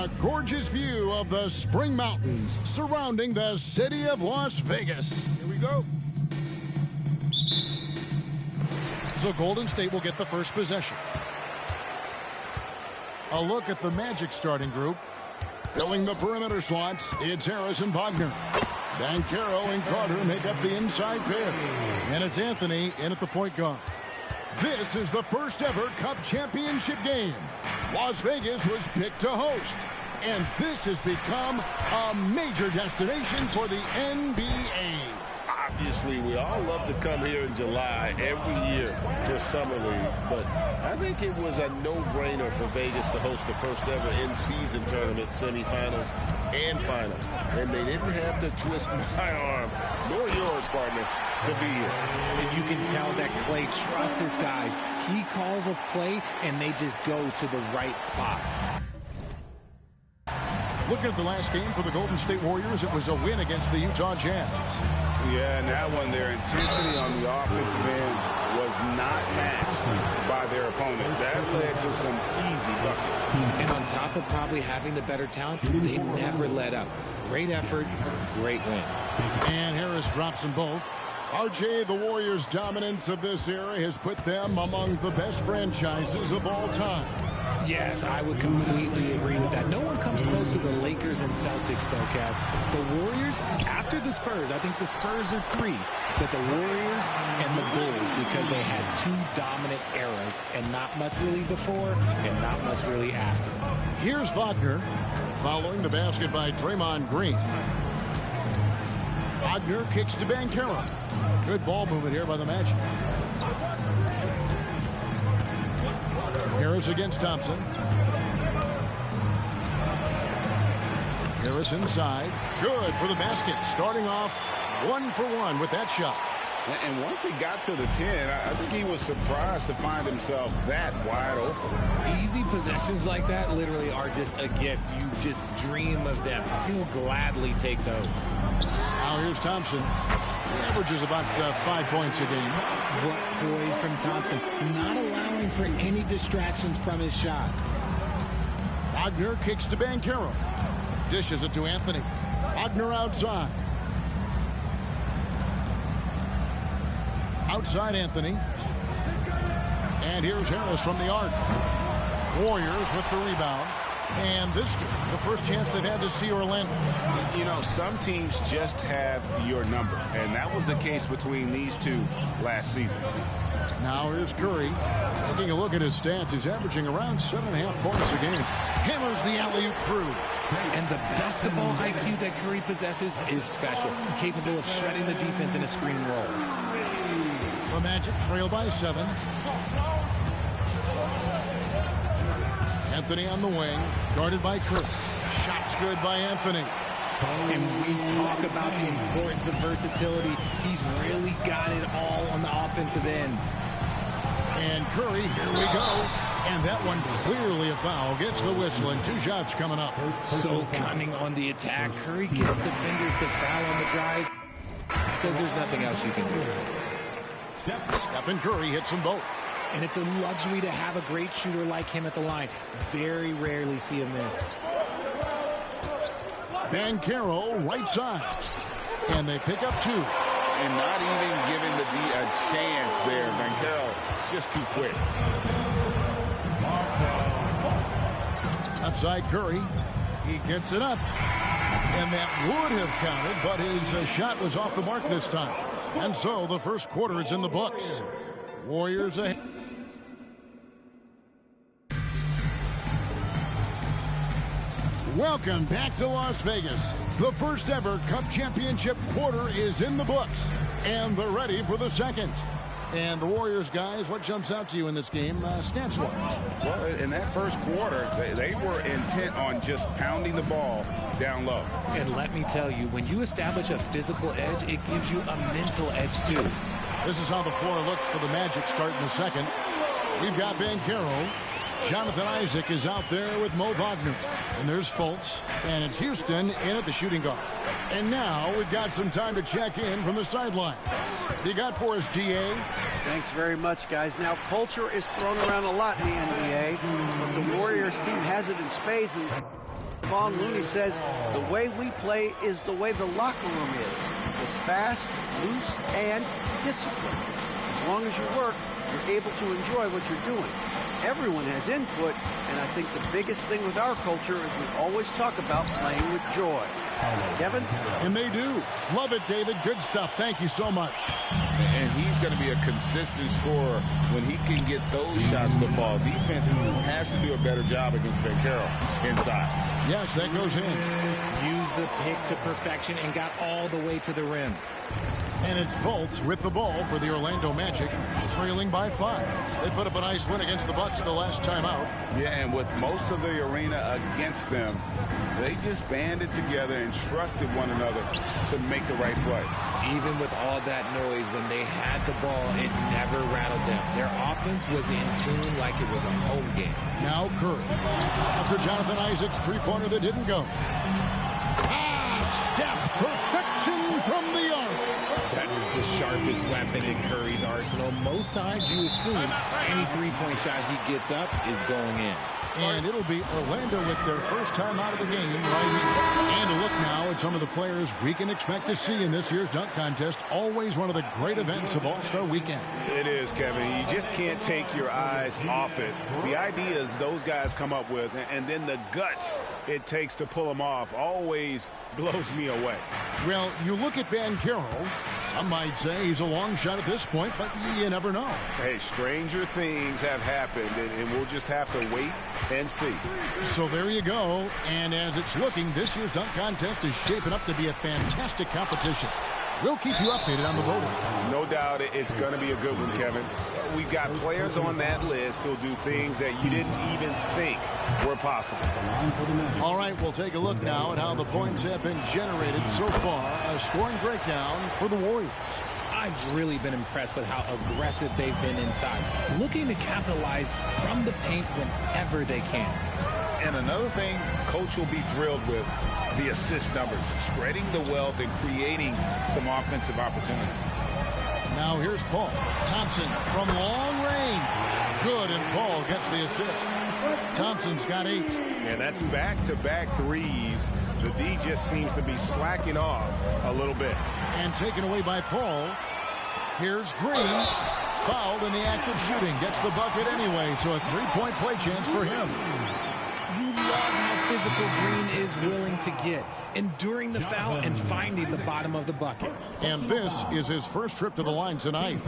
a gorgeous view of the Spring Mountains surrounding the city of Las Vegas. Here we go. So Golden State will get the first possession. A look at the Magic starting group. Filling the perimeter slots, it's Harris and Wagner. Banchero and Carter make up the inside pair. And it's Anthony in at the point guard. This is the first ever Cup championship game. Las Vegas was picked to host. And this has become a major destination for the NBA. Obviously, we all love to come here in July every year for Summer League, but I think it was a no-brainer for Vegas to host the first ever in-season tournament, semifinals and final. And they didn't have to twist my arm, nor yours, partner, to be here. And you can tell that Clay trusts his guys. He calls a play, and they just go to the right spots. Looking at the last game for the Golden State Warriors, it was a win against the Utah Jazz. Yeah, and that one, their intensity on the offensive end was not matched by their opponent. That led to some easy buckets. And on top of probably having the better talent, they never let up. Great effort, great win. And Harris drops them both. RJ, the Warriors' dominance of this era has put them among the best franchises of all time. Yes, I would completely agree with that. No one comes close to the Lakers and Celtics, though, Kev. The Warriors, after the Spurs, I think the Spurs are 3, but the Warriors and the Bulls, because they had 2 dominant eras, and not much really before and not much really after. Here's Wagner, following the basket by Draymond Green. Wagner kicks to Banchero. Good ball movement here by the Magic. Harris against Thompson. Harris inside. Good for the basket. Starting off 1 for 1 with that shot. And once he got to the 10, I think he was surprised to find himself that wide open. Easy possessions like that literally are just a gift. You just dream of them. He'll gladly take those. Now here's Thompson. He averages about 5 points a game. What poise from Thompson. Not allowing for any distractions from his shot. Wagner kicks to Banchero. Dishes it to Anthony. Wagner outside. Outside Anthony. And here's Harris from the arc. Warriors with the rebound. And this game, the first chance they've had to see Orlando. You know, some teams just have your number, and that was the case between these two last season. Now here's Curry. Taking a look at his stats, he's averaging around 7.5 points a game. Hammers the alley-oop through. And the basketball IQ that Curry possesses is special, capable of shredding the defense in a screen roll. The Magic trail by 7. Anthony on the wing, guarded by Curry. Shots good by Anthony. And we talk about the importance of versatility. He's really got it all on the offensive end. And Curry, here we go. And that one clearly a foul. Gets the whistle, and 2 shots coming up. So cunning on the attack. Curry gets defenders to foul on the drive because there's nothing else you can do. Stephen Curry hits them both. And it's a luxury to have a great shooter like him at the line. Very rarely see him miss. Banchero right side. And they pick up 2. And not even giving the D a chance there. Banchero just too quick. Outside Curry. He gets it up. And that would have counted, but his shot was off the mark this time. And so the first quarter is in the books. Warriors ahead. Welcome back to Las Vegas. The first ever Cup Championship quarter is in the books, and they're ready for the second. And the Warriors, guys, what jumps out to you in this game, stats-wise? Well, in that first quarter, they were intent on just pounding the ball down low. And let me tell you, when you establish a physical edge, it gives you a mental edge, too. This is how the floor looks for the Magic starting the second. We've got Banchero. Jonathan Isaac is out there with Mo Wagner. And there's Fultz. And it's Houston in at the shooting guard. And now we've got some time to check in from the sidelines. You got for us, GA? Thanks very much, guys. Now, culture is thrown around a lot in the NBA, but the Warriors team has it in spades. And Vaughn Looney says the way we play is the way the locker room is. It's fast, loose, and disciplined. As long as you work, you're able to enjoy what you're doing. Everyone has input, and I think the biggest thing with our culture is we always talk about playing with joy. Kevin? And they do. Love it, David. Good stuff. Thank you so much. And he's going to be a consistent scorer when he can get those shots to fall. Defense has to do a better job against Banchero inside. Yes, that goes in. Used the pick to perfection and got all the way to the rim. And it's Fultz with the ball for the Orlando Magic, trailing by 5. They put up a nice win against the Bucks the last time out. Yeah, and with most of the arena against them, they just banded together and trusted one another to make the right play. Even with all that noise, when they had the ball, it never rattled them. Their offense was in tune like it was a home game. Now Curry. After Jonathan Isaac's three-pointer that didn't go. Steph, perfection from the arc. That is the sharpest weapon in Curry's arsenal. Most times you assume any three-point shot he gets up is going in. And it'll be Orlando with their first time out of the game right here. And a look now at some of the players we can expect to see in this year's dunk contest. Always one of the great events of All-Star Weekend. It is, Kevin. You just can't take your eyes off it. The ideas those guys come up with, and then the guts it takes to pull them off, always blows me away. Well, you look at Banchero. Some might say he's a long shot at this point, but you never know. Hey, stranger things have happened, and we'll just have to wait and see. So there you go. And as it's looking, this year's dunk contest is shaping up to be a fantastic competition. We'll keep you updated on the voting. No doubt it's going to be a good one, Kevin. We've got players on that list who'll do things that you didn't even think were possible. All right, we'll take a look now at how the points have been generated so far. A scoring breakdown for the Warriors. I've really been impressed with how aggressive they've been inside, looking to capitalize from the paint whenever they can. And another thing Coach will be thrilled with, the assist numbers, spreading the wealth and creating some offensive opportunities. Now here's Paul. Thompson from long range. Good, and Paul gets the assist. Thompson's got 8. And that's back-to-back threes. The D just seems to be slacking off a little bit. And taken away by Paul. Here's Green. Fouled in the act of shooting. Gets the bucket anyway, so a three-point play chance for him. You love how physical Green is willing to get, enduring the foul and finding the bottom of the bucket. And this is his first trip to the line tonight.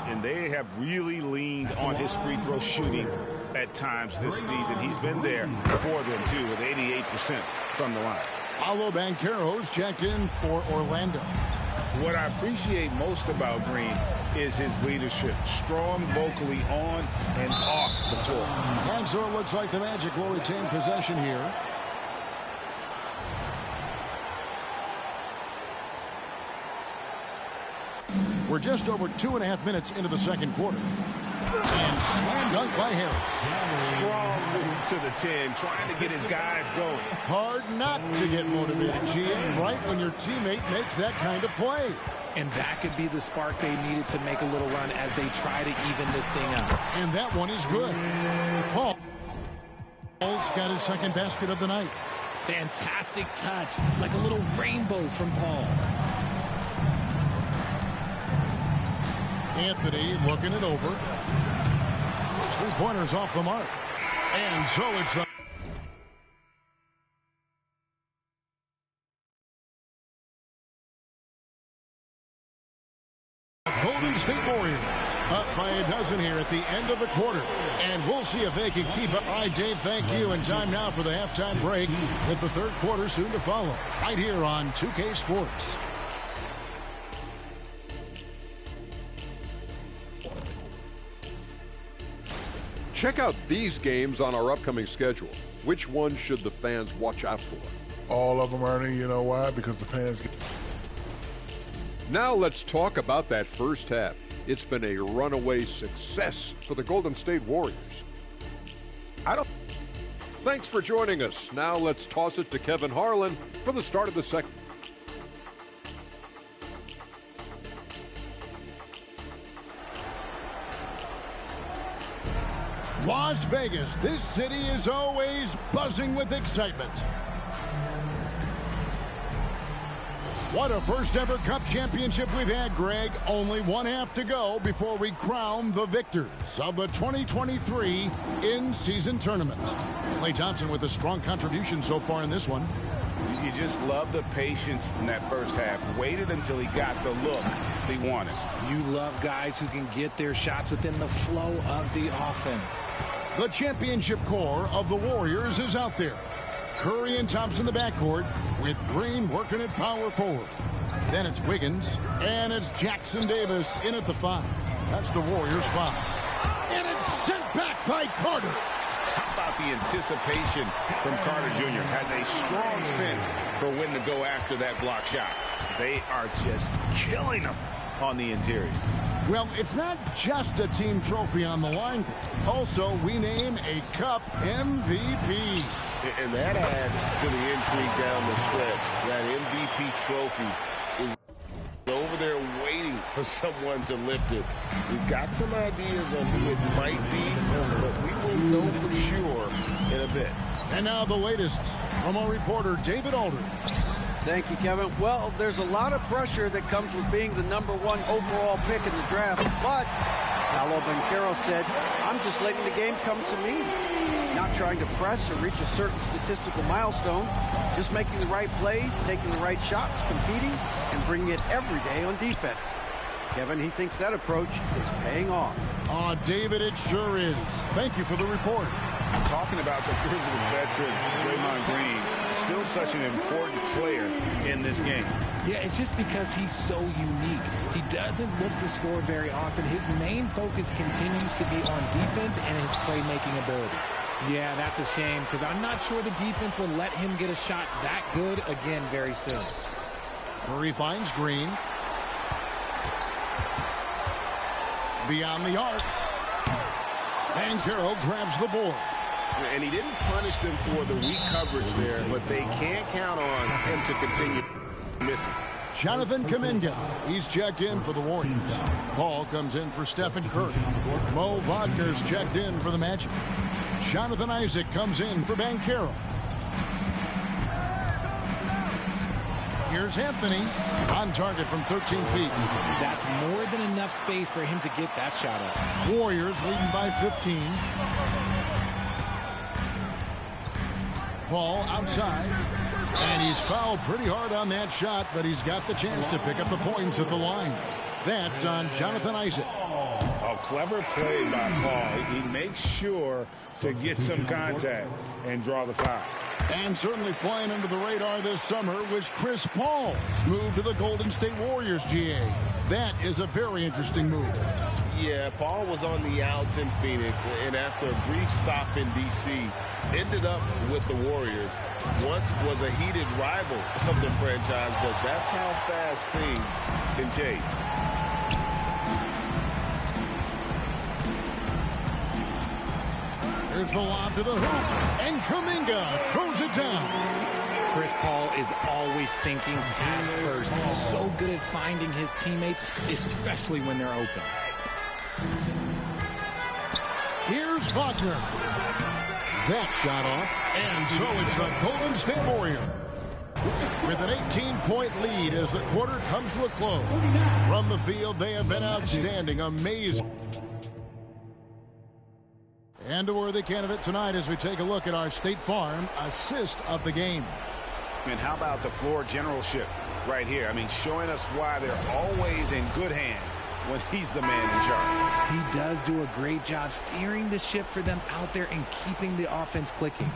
And they have really leaned on his free throw shooting at times this season. He's been there for them, too, with 88% from the line. Paolo Banchero's checked in for Orlando. What I appreciate most about Green is his leadership. Strong vocally on and off the floor. And so it looks like the Magic will retain possession here. We're just over 2.5 minutes into the second quarter. And slam dunk by Harris. Strong move to the 10, trying to get his guys going. Hard not to get motivated, GA, right when your teammate makes that kind of play. And that could be the spark they needed to make a little run as they try to even this thing out. And that one is good. Paul's got his second basket of the night. Fantastic touch, like a little rainbow from Paul. Anthony looking it over. His three-pointers off the mark. And so it's the Golden State Warriors up by a dozen here at the end of the quarter. And we'll see if they can keep it. All right, Dave, thank you. And time now for the halftime break with the third quarter soon to follow. Right here on 2K Sports. Check out these games on our upcoming schedule. Which ones should the fans watch out for? All of them, Ernie. You know why? Because the fans get... Now let's talk about that first half. It's been a runaway success for the Golden State Warriors. Thanks for joining us. Now let's toss it to Kevin Harlan for the start of the second. Las Vegas, this city is always buzzing with excitement. What a first-ever Cup championship we've had, Greg. Only one half to go before we crown the victors of the 2023 in-season tournament. Klay Thompson with a strong contribution so far in this one. You just love the patience in that first half. Waited until he got the look he wanted. You love guys who can get their shots within the flow of the offense. The championship core of the Warriors is out there. Curry and Thompson in the backcourt with Green working at power forward. Then it's Wiggins, and it's Jackson Davis in at the 5. That's the Warriors' 5. And it's sent back by Carter. How about the anticipation from Carter Jr.? Has a strong sense for when to go after that block shot. They are just killing him on the interior. Well, it's not just a team trophy on the line. Also, we name a Cup MVP. And that adds to the intrigue down the stretch. That MVP trophy is over there waiting for someone to lift it. We've got some ideas on who it might be, but we will know for sure in a bit. And now the latest from our reporter, David Aldridge. Thank you, Kevin. Well, there's a lot of pressure that comes with being the #1 overall pick in the draft, but Paolo Banchero said, I'm just letting the game come to me. Not trying to press or reach a certain statistical milestone, just making the right plays, taking the right shots, competing, and bringing it every day on defense. Kevin, he thinks that approach is paying off. Oh, David, it sure is. Thank you for the report. Talking about the Grizzly veteran, Draymond Green, still such an important player in this game. Yeah, it's just because he's so unique. He doesn't look to score very often. His main focus continues to be on defense and his playmaking ability. Yeah, that's a shame because I'm not sure the defense will let him get a shot that good again very soon. Curry finds Green. Beyond the arc. And Banchero grabs the board. And he didn't punish them for the weak coverage there, but they can't count on him to continue missing. Jonathan Kuminga, he's checked in for the Warriors. Paul comes in for Stephen Curry. Mo Wagner's checked in for the Magic. Jonathan Isaac comes in for Banchero. Here's Anthony on target from 13 feet. That's more than enough space for him to get that shot up. Warriors leading by 15. Paul outside. And he's fouled pretty hard on that shot, but he's got the chance to pick up the points at the line. That's on Jonathan Isaac. A clever play by Paul. He makes sure to get some contact and draw the foul. And certainly flying under the radar this summer was Chris Paul's move to the Golden State Warriors, GA. That is a very interesting move. Yeah, Paul was on the outs in Phoenix, and after a brief stop in D.C., ended up with the Warriors. Once was a heated rival of the franchise, but that's how fast things can change. There's the lob to the hoop, and Kuminga throws it down. Chris Paul is always thinking pass first. He's so good at finding his teammates, especially when they're open. Here's Wagner. That shot off, and so it's the Golden State Warriors with an 18-point lead as the quarter comes to a close. From the field, they have been outstanding, amazing. And a worthy candidate tonight as we take a look at our State Farm assist of the game. And how about the floor generalship right here? I mean, showing us why they're always in good hands when he's the man in charge. He does do a great job steering the ship for them out there and keeping the offense clicking.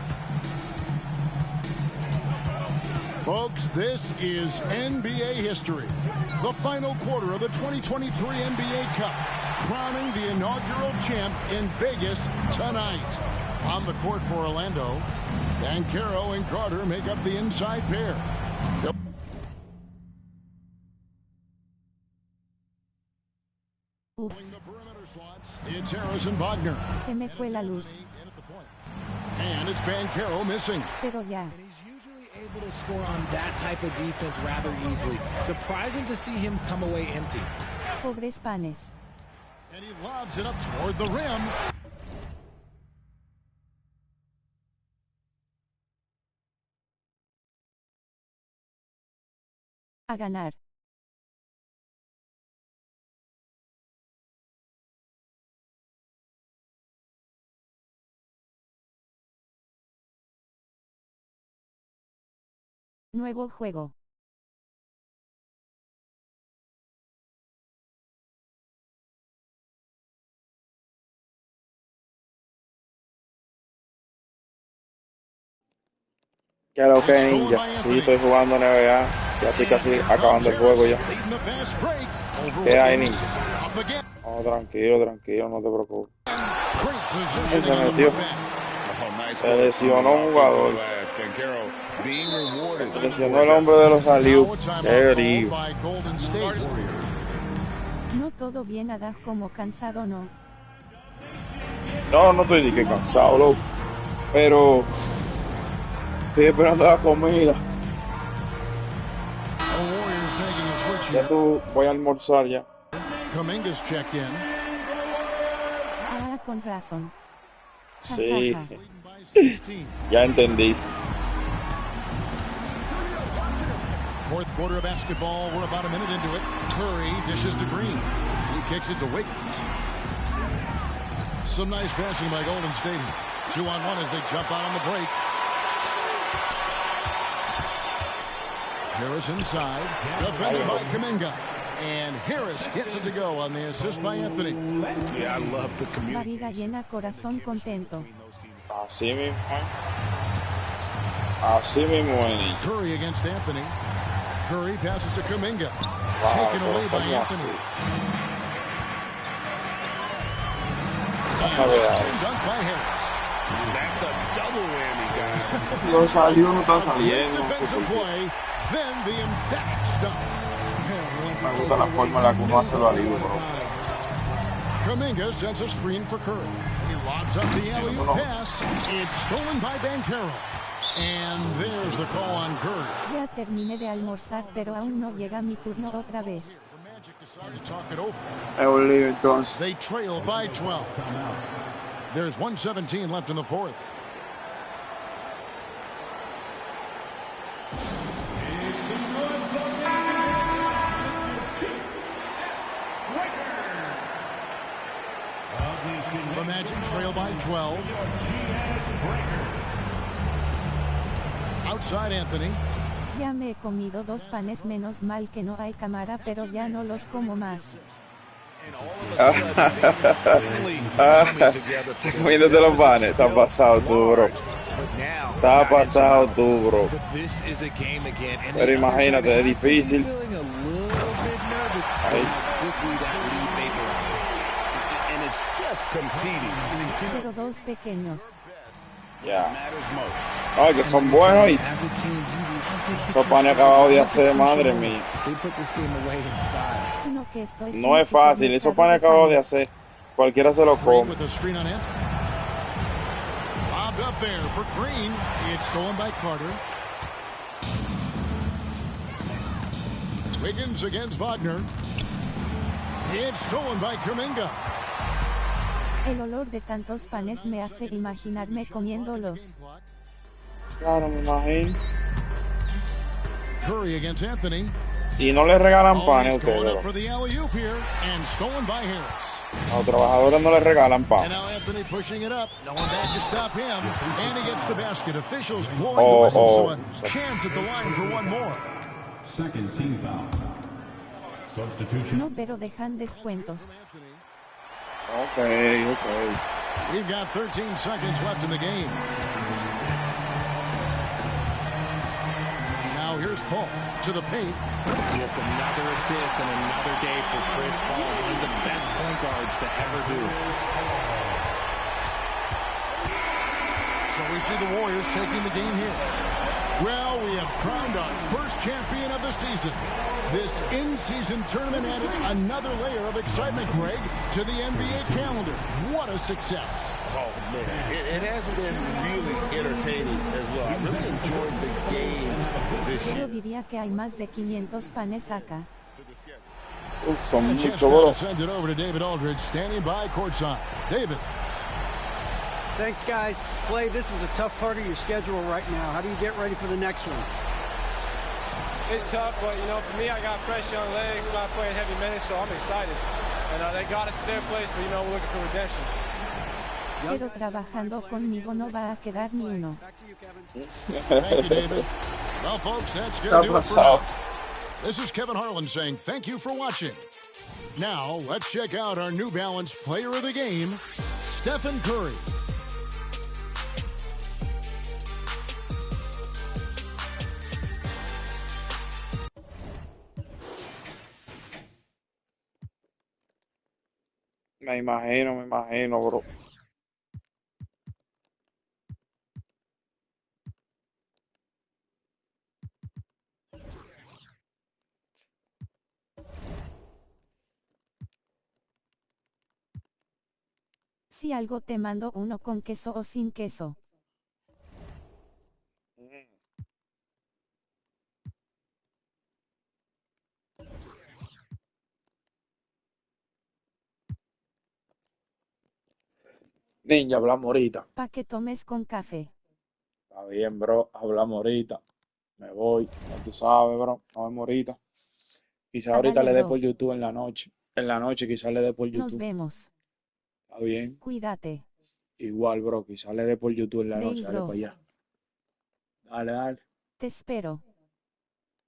Folks, this is NBA history. The final quarter of the 2023 NBA Cup, crowning the inaugural champ in Vegas tonight. On the court for Orlando, Banchero and Carter make up the inside pair. The perimeter slots, it's Harrison Wagner. Se me fue la luz. And it's Banchero missing. Pero ya. And he's usually able to score on that type of defense rather easily. Surprising to see him come away empty. Pobres panes. And he lobs it up toward the rim. A ganar. Nuevo juego. ¿Qué lo que ninja? Sí, estoy jugando NBA. Ya estoy casi acabando el juego ya. ¿Qué hay, ninja? Oh, tranquilo, tranquilo, no te preocupes. Se metió. Se lesionó un jugador. Se lesionó el hombre de los aliu. Qué lío. No todo bien, Ada, como cansado, ¿no? No, no estoy ni que cansado, loco. Pero estoy esperando la comida. Ya tú voy a almorzar ya. Ah, con razón. Sí. Ya entendiste. Fourth quarter of basketball. We're about a minute into it. Curry dishes to Green. He kicks it to Wiggins. Some nice passing by Golden State. 2-on-1 as they jump out on the break. Harris inside. Defended by Kuminga. And Harris gets it to go on the assist by Anthony. Yeah, I love the community. Barriga llena, corazón contento. Así mismo. Así mismo. Curry against Anthony. Curry passes to Kuminga. Wow, Taken away by Anthony. And dunk by Harris. That's a double whammy, guys. Los salidos no están saliendo. Defensive play, then the emphatic stop. Me gusta la forma en la que uno hace los alidos, bro. Kuminga sends a screen for Curry. He lobs up the alley-oop pass. It's stolen by Banchero. And there's the call on Curry. Ya terminé de almorzar, pero aún no llega mi turno otra vez. Es un lío entonces. They trail by 12. There's 1:17 left in the fourth. The Magic trail by 12. Outside Anthony. Ya me he comido 2 panes, menos mal que no hay cámara, pero ya no los como más. Comiéndote los panes, está pasado tú, bro. Está pasado tú, bro. Pero imagínate, es difícil. Pero 2 pequeños. Ya. Ay, que son buenos y los panes acabados de hacer, madre mía. Sino que estoy No es fácil, esos panes acabados de hacer, cualquiera se los come. With a screen on Anthony. Lobbed up there for Green. It's stolen by Carter. Wiggins against Wagner. It's stolen by Kuminga. El olor de tantos panes me hace imaginarme comiéndolos. Claro, me imagino. Curry against Anthony. Y no le regalan panes a Always going ustedes, up for the alley-oop here and stolen by Harris. a los trabajadores no les regalan And pan. now Anthony pushing it up. No one back to stop him. And he gets the basket. Officials blowing the whistle, so a chance at the line for one more. Second team foul. Substitution. No, pero dejan descuentos. Okay. We've got 13 seconds left in the game. Now here's Paul to the paint. Just another assist and another day for Chris Paul, one of the best point guards to ever do. So we see the Warriors taking the game here. Well, we have crowned our first champion of the season. This in-season tournament added another layer of excitement, Greg, to the NBA calendar. What a success. Oh, man. It has been really entertaining as well. I really enjoyed the games this Yo year. diría que hay más de 500 panes acá. Son A chance mucho, now bro. to send it over to David Aldridge, standing by courtside. David. Thanks, guys. Clay, this is a tough part of your schedule right now. How do you get ready for the next one? it's tough, but, you know, for me, I got fresh young legs, not playing heavy minutes, so I'm excited. And they got us to their place, but, you know, we're looking for redemption. Pero trabajando conmigo no va a quedar ni uno. Thank you, David. Well, folks, that's going to do it for now. This is Kevin Harlan saying thank you for watching. Now, let's check out our New Balance player of the game, Stephen Curry. Me imagino, bro. Si algo te mando uno con queso o sin queso. Ninja, hablamos ahorita. Pa' que tomes con café. Está bien, bro, hablamos ahorita. Me voy, ya tú sabes, bro, nos vemos ahorita. Quizá ahorita Hágale, le dé bro. por YouTube en la noche. En la noche quizá le dé por YouTube. Nos vemos. Está bien. Cuídate. Igual, bro, quizá le dé por YouTube en la Dale, noche. Dale bro. para allá. Dale. Te espero.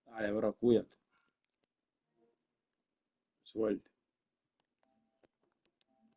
Dale, bro, cuídate. Suerte.